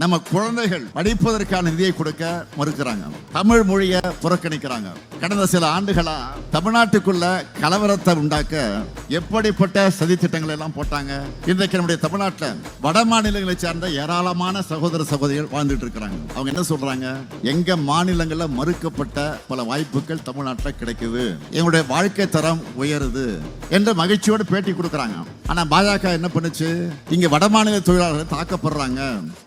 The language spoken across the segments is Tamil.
நம்ம குழந்தைகள் படிப்பதற்கான நிதியை கொடுக்க மறுக்கிறாங்க. தமிழ் மொழியை புறக்கணிக்கிறாங்க. கடந்த சில ஆண்டுகளா தமிழ்நாட்டுக்குள்ள கலவரத்தை உண்டாக்க எப்படிப்பட்ட சதி திட்டங்கள் எல்லாம் போட்டாங்க. இன்றைக்கு நம்முடைய தமிழ்நாட்டில் வட மாநிலங்களை சார்ந்த ஏராளமான சகோதர சகோதரிகள் வாழ்ந்துட்டு இருக்கிறாங்க. அவங்க என்ன சொல்றாங்க, எங்க மாநிலங்கள்ல மறுக்கப்பட்ட பல வாய்ப்புகள் தமிழ்நாட்டில் கிடைக்குது, எங்களுடைய வாழ்க்கை தரம் உயருது என்று மகிழ்ச்சியோடு பேட்டி கொடுக்கறாங்க. ஆனா பாஜக என்ன பண்ணுச்சு, இங்க வட மாநில தொழிலாளர்கள் தாக்கப்படுறாங்க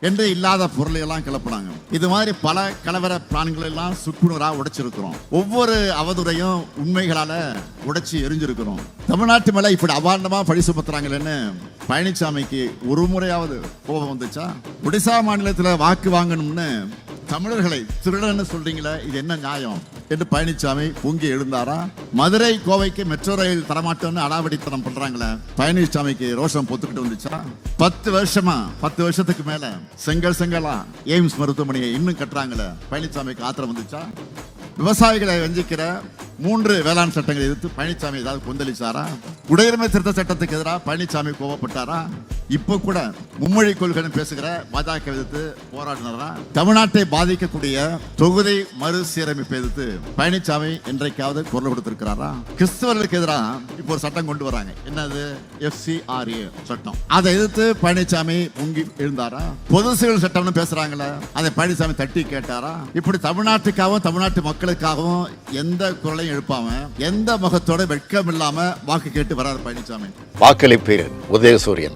என்று இல்லாத பொருளை எல்லாம் கிளப்பினாங்க. இது மாதிரி பல கலவர பிளான்கள் எல்லாம் சுக்குநூறா உடைச்சிருக்கிறோம். ஒவ்வொரு அவதுரையும் உண்மைகளால உடைச்சு எரிஞ்சிருக்கிறோம். தமிழ்நாட்டு மேல இப்படி அபாண்டமா பழி சுமத்துறாங்களேன்னு பழனிசாமிக்கு ஒரு முறையாவது கோபம் வந்துச்சா? ஒடிசா மாநிலத்துல வாக்கு வாங்கணும்னு தமிழர்களை திருடன்னு சொல்றீங்களே, இது என்ன நியாயம் என்று பழனிசாமி பொங்கி எழுந்தாரா? மதுரை கோவைக்கு மெட்ரோ ரயில் தரமாட்டோம்னு அடாவடித்தனம் பண்றாங்களே, பழனிசாமிக்கு ரோஷம் பொத்துக்கிட்டு வந்துச்சா? 10 வருஷத்துக்கு மேல செங்கலா எய்ம்ஸ் மருத்துவமனையை இன்னும் கட்டுறாங்களே, பழனிசாமிக்கு ஆத்திரம் வந்துச்சா? விவசாயிகளை வஞ்சிக்கிற 3 வேளாண் சட்டங்களை எதிர்த்து பழனிசாமி ஏதாவது கொந்தளிச்சாரா? குடியுரிமை திருத்த சட்டத்துக்கு எதிராக பழனிசாமி கோபப்பட்டாரா? இப்போ கூட மும்மொழி கொள்கை பேசுகிற பாஜக எதிர்த்து போராடினாரா? தமிழ்நாட்டை பாதிக்கக்கூடிய தொகுதி மறுசீரமைப்பு எதிர்த்து பழனிசாமி என்றைக்காவது குரல் கொடுத்திருக்கிறாரா? கிறிஸ்தவர்களுக்கு எதிராக இப்போ ஒரு சட்டம் கொண்டு வராங்க. என்னது? FCRA சட்டம். அதை எதிர்த்து பழனிசாமி பொங்கி எழுந்தாரா? பொது சிவில் சட்டம்னு பேசுறாங்களே, அதை பழனிசாமி தட்டி கேட்டாரா? இப்படி தமிழ்நாட்டுக்காகவும் தமிழ்நாட்டு மக்களுக்காகவும் எந்த குரலையும் எழுப்பாம எந்த முகத்தோட வெட்கம் இல்லாம வாக்கு கேட்டு வராரு பழனிசாமி. வாக்களிப்பீர் உதயசூரியன்.